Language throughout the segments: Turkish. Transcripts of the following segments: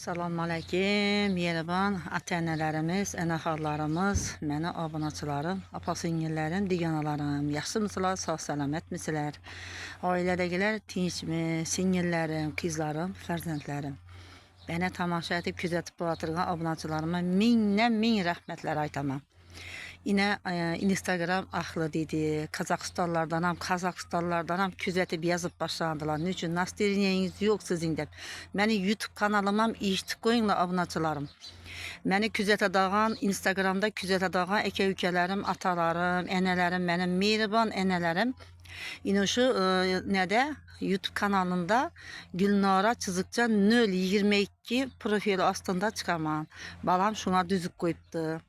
Salam aleyküm, Yeriban, ata-ənalərimiz, ənaxarlarımız, mənə abunəçilərim, apa-singillərim, diganalarım, yaxşımısınızlar, sağ-salamatmısınızlar? Ailədəkilər tinchmi, singillərim, qızlarım, fərzəndlərim. Beni tamaşa edib, küzətib batırğan abunəçilərimə mindən min rəhmətlər aytamam. Yine Instagram axlı dedi, Kazakistanlardanam küzətib yazıb başlandılar. Niçin? Nastiriyeniz yok sizin de. Məni YouTube kanalımam iştik koyunla abunəçilərim. Məni küzətə dağan, Instagramda küzətə dağan əkə-ükələrim, atalarım, ənələrim, mənim mehriban ənələrim. Yine şu nədə? YouTube kanalında Gülnara Çizikçe 022 profili aslında çıkarman. Balam şuna düzük koyuptu.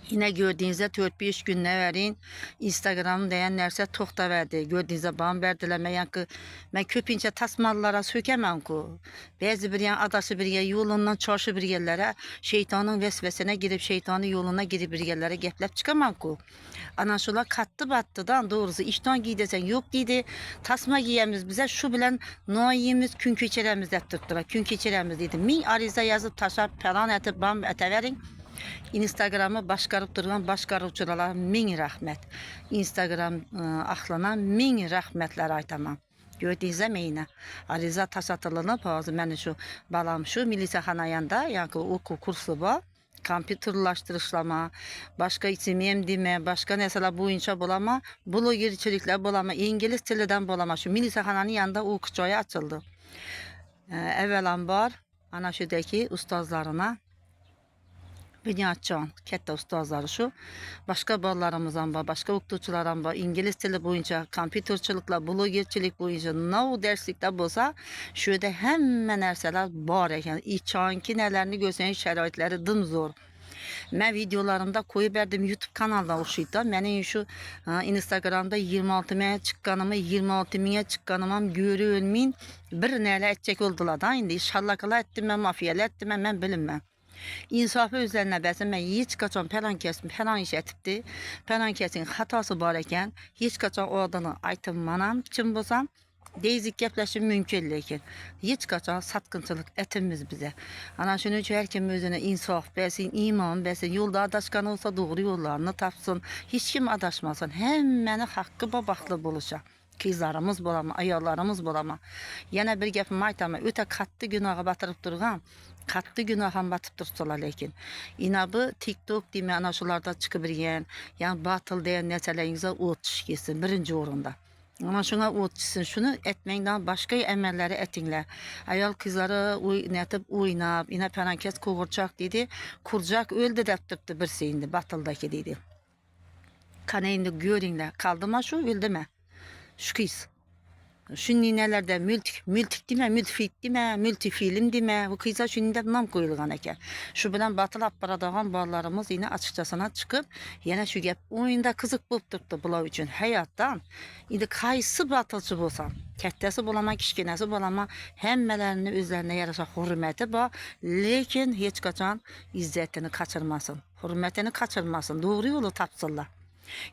Yine gördüğünüzde 4-5 gün verin Instagram diyenlerse toxta verdi. Gördüğünüzde bana verdiler. Ben köpünçe tasmalılara sökemem ku. Bazı bir yan adaşı bir yer yolundan çarşı bir yerlere şeytanın vesvesine girip şeytanın yoluna girip bir yerlere geplep çıkamam ku. Anaşolar kattı battıdan doğrusu işten giydesen yok giydi. Tasma giyemiz bize şu bilen noyimiz kün keçiremiz ettirdiler. Kün keçiremiz dedi. Min ariza yazıp taşap falan etip bam ete verin. Instagram'ı başkarıp duran başkarıcılara min rəhmət. Instagram axlına min rəhmətlər aytamam. Gördüyünüzə meynə. Ariza taşatılını bazı mən şu balam şu milisaxanayanda yani oku kursu var. Kompüterlaştırışlama, başka isimiyem deme, başka mesela bu inşa bulama, blogerçilikler bulama, İngiliz tilinden bulama. Şu milisaxananın yanında o küçüğe açıldı. Evvelan var, ana şuradaki ustazlarına Bünyatcan, kette ustazları şu. Başka ballarımızdan var, başka okutçulardan var. İngiliz dili boyunca, kompüterçilikle, blogerçilik boyunca ne derslikler bolsa, şöyle hemen erseler var. Yani içanki nelerini gösteren şəraitləri dım zor. Ben videolarımda koyup verdim YouTube kanalda oxşuydu. Mənim şu Instagramda 26 mine çıqqanımı, 26 mine çıqqanımam görülmeyin bir nələ etcek oldular da. İndi şallakala etdim ben, mafiyala etdim ben bilinmem. İnsafı üzerine bəzən mən hiç kaçan falan kesim, falan iş etibdi. Falan kesin hatası barəkən, hiç kaçan o adını aytınmanam, kim bolsam, deyizik gəpləşim mümkün lekin. Hiç kaçan satqınçılıq etimiz bize. Ana şunu üçün hər kim özünə insaf, bəsin, iman, bəsin, yolda adaşkan olsa doğru yollarını tapsın. Hiç kim adaşmasın. Həmməni haqqı babaqlı buluşa. Kızlarımız bulama, ayarlarımız bulama. Yine bir gəpim aytama, öte katlı günaha batırıp durğan, katlı günaha batıp dursalar lekin. İnabı TikTok deme anaşularda çıkıp birgen, yani batıl diyen neselerinizə otuş geçsin birinci orunda. Ama şuna otuşsun, şunu etmekten başka emelleri etinler. Ayal kızları netip oynap, yine felaket kovuracak dedi, kuracak öldü deptirdi bir şeyindi, batıldaki dedi. Kanayında görünler, kaldı mı şu, öldü mü? Şu kız. Şu ninelerde multik deme, multifik deme, multifilm deme. Bu kıza şu de nam koyulgan eken. Şu bilen batıl apparadağın bağlarımız yine açıkçasına çıkıp yine şu gep oyunda kızık bulup durdu bulav için hayattan. Şimdi kayısı batılçı bolsam, kəttəsi bulama, kişkinəsi bulama, hemmelerini üzerine yarasa hürmeti ba, lekin hiç kaçan izzetini kaçırmasın, hürmetini kaçırmasın, doğru yolu tapsınlar.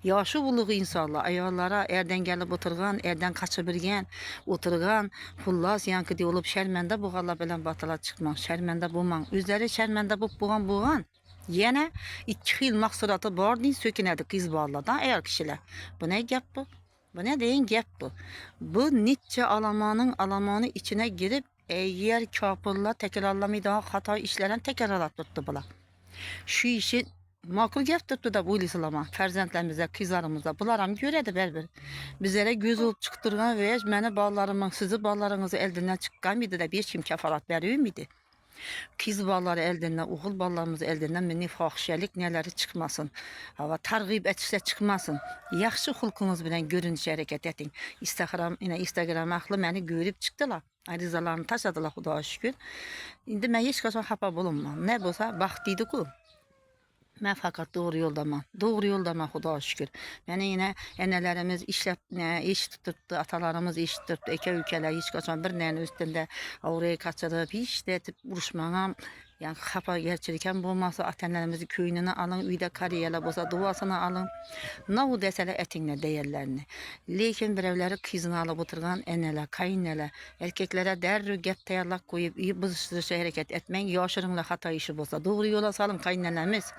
Yaşı buluğu insanlar ayarlara erden gelip oturgan, erden kaçıbirgen, oturgan, pullas yankı diye olup şermende buğala bilen batıla çıkmak, şermende bulman, üzeri şermende buğan. Yine 2 yıl maksuratı var deyin sökünedi kız bağladan eğer kişiler. Bu ne gep bu? Bu ne deyin gep bu? Bu Nietzsche alamanın içine girip eğer kapılla tekrarlamayı daha hata işleren tekrarlattırdı bula. Şu işi makul gəptirdi da bu islama, fərzəndlərimizə, qızlarımıza, bunlar görədi bəlbir. Bizlərə göz olub çıxdırğan və məni ballarımın, sizi ballarınızı əldindən çıxqan idi da bir kim kəfalat verir miydi? Kız balları əldindən, oğul ballarımız əldindən məni fahişəlik nələri çıxmasın. Hava tarğib etsə çıxmasın. Yaxşı xulqunuz bilən görünüş hərəkət edin. Instagram axlı məni görüb çıxdılar. Arizalarını taşıdılar Xudağa şükür. İndi mən heç qaçan hapa bulunmam. Nə bolsa baxtıydı ku. Ben fakat doğru yoldamam. Doğru yoldamam Xudağa şükür. Beni yine enelerimiz iş tuturdu, atalarımız iş tuturdu. Eke ülkeler hiç kaçan bir neyin üstünde oraya kaçırıp hiç de vuruşmağam. Yani xapa gerçekten bulmasa atenlerimizi köyünü alın, uyda kariyeler bolsa duasını alın. Ne o desele etinle değerlerini. Lekin birevleri kızını alıp oturgan eneler, kayınneler, erkeklere derrü gep tayarlak koyup iyi bızıştırışı hareket etmeyin. Yaşırınla hata işi bolsa. Doğru yola salın kayınnelerimiz.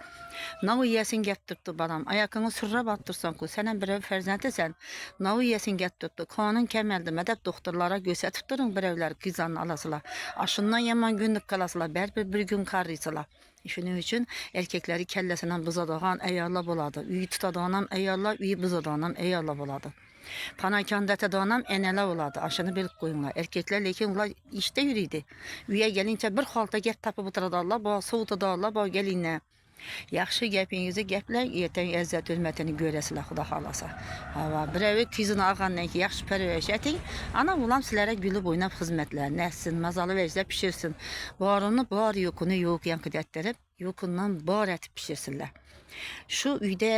Navu yesin gep tuttu balam. Ayakını sırra battırsan ku. Senen birev ferzenti sen. Navu yesin gep tuttu. Kanun kemeldi. Medep doktorlara gözetip durun birevler kızanın alasılar. Aşından yaman günlük kalasılar. Bir gün karrısılar. Şunun için erkekleri kellesinden bızadağan eyarla buladı. Üyü tutadağanam eyarla, üyü bızadağanam eyarla buladı. Panakandete doğanam enele oladı. Aşını bilip koyunlar. Erkekler lekin ular işte yürüydü. Üye gelince bir halta gep tapıp oturarlar. Bu soğutu dağlar, bu gelinle. Yaxşı gəpinizi gəplər, yetən əzzət hürmətini görəsilər Xuda xalasa. Hava, birəvi kızını ağandan ki, yaxşı pərvəş etin. Ana ulan sizlərə gülüb oynab xizmətlər, nəssin, mazalı vəcdə pişirsin. Barını bar, yokunu yok yankı dətdirib, yokundan bar ətib pişirsinlər. Şu üyde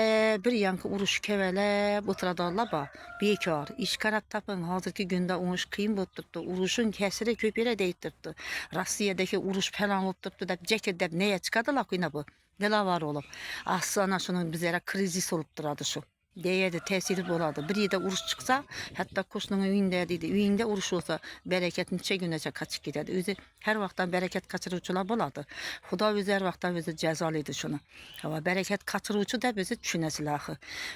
bir yankı uruş kevelə, butradarla ba, bekar, iş karat tapın, hazırki gündə uruş kıyım botturdu, uruşun kəsiri köpələ deyitdirdi. Rossiyadaki uruş falan botturdu da, cəkir neye çıkadılar kıyına bu? Neler var olup? Aslan şunun bizlere krizis olup duradı şu. Deyedi, tesiri boladı. Bir yerde uruş çıksa, hatta kuşunun üyünde dedi, üyünde uruş olsa, bereketin çe günece kaçıp giderdi. Özü her vaktan bereket kaçırıcılar boladı. Xuda özü her vaktan özü cezalıydı şunu. Ama bereket kaçırıcı da bizi düşünesiler.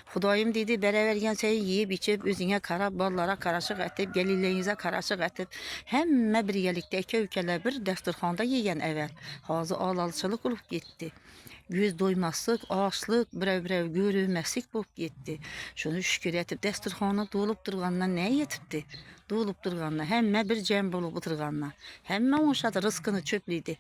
Xudayım dedi, berabergen şeyi yiyip içip, özüne kara ballara karışık etip, gelirlerinize karışık etip, hem bir yerlikte iki ülkeler bir desturxanda yiyen evvel. Hazı alalçılık olup gitti. Göz doymazlık, ağaçlık, birev görülmezlik bulup gitti. Şunu şükür etip desturxana dolup durganına ne yetipti? Dolup durganına, hemme bir cem bulup oturganına. Hemme onşadı rızkını çöpliydi.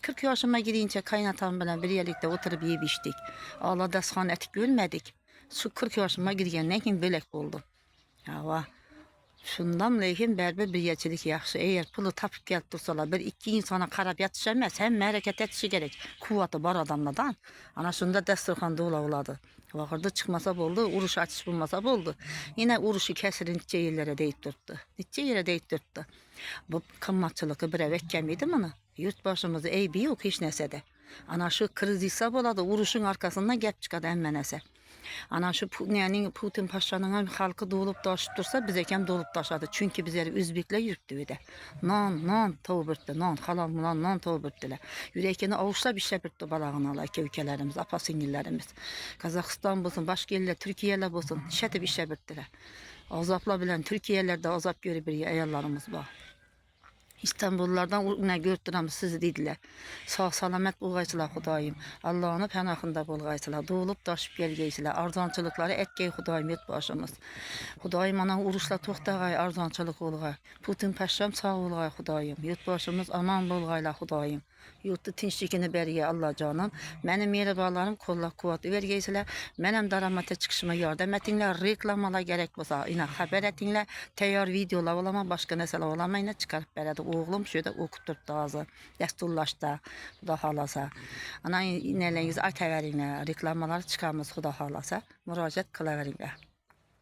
40 yaşıma girince kaynatam bilen bir yerlikte oturup yiyip içtik. Allah destan etik görmedik. Şu 40 yaşıma girgenden kim bölek oldu. Hava. Şundan lekin berber bir yerçilik yaxşı. Eğer pulu tapıp gelip dursalar bir iki insana karab yetişemez. Hem hareket etişi gerek. Kuvveti var adamlardan. Ana şunda desturxanda oladı. Vakırda çıkmasa oldu, uruş açış bulmasa oldu. Yine uruşu kesirin nice yerlere deyip durdu. Nice yere deyip durdu. Bu kımmatçılığı bir evek gemiydi mi? Yurt başımızı eybi yok hiç nese de. Ana şu krizisa boladı, uruşun arkasından gep çıkadı emmenese. Ana şu Putin Paşa'nın halkı dolup taşıp dursa bize kem dolup taşadı. Çünkü bizleri Üzbekler yürüttü bir de. Non tavbırttı, non halam non tavbırttılar. Yürekini avuçla bir şey birtti balağınalar ki ülkelerimiz, apasingillerimiz. Kazakistan bulsun, başka yerler, Türkiye'ler bulsun, şete bir şey birttiler. Azapla bilen Türkiye'lerde azap görü bir ayarlarımız var. İstanbullardan ne gördüram sizi dediler. Sağ salamet bulgaysılar Xudayım. Allah'ını pənahında bulgaysılar. Doğulup taşıp gelgeysılar. Arzançılıkları etkey Xudayım et başımız. Xudayım ana uruşla toxtağay arzançılık olgay. Putin Paşam sağ olgay Xudayım. Yurt başımız aman bulgayla Xudayım. Yurtda tinçlikini beriye Allah canım. Mənim mehribanlarım kollaq kuvvet vergeysilər. Mənim daramata çıxışıma yardım etinlər. Reklamalar gerek bolsa, ina haber etinlər. Tayyor videolar olama, başka nəsələr olama, ina çıkarıp beredi. Oğlum şöyle okuturdu ağzı. Desturlaşda, Xuda halasa. Ana inələyiz ay təvərinə, reklamalar çıxarmız Xuda halasa. Müraciət qılaverinə.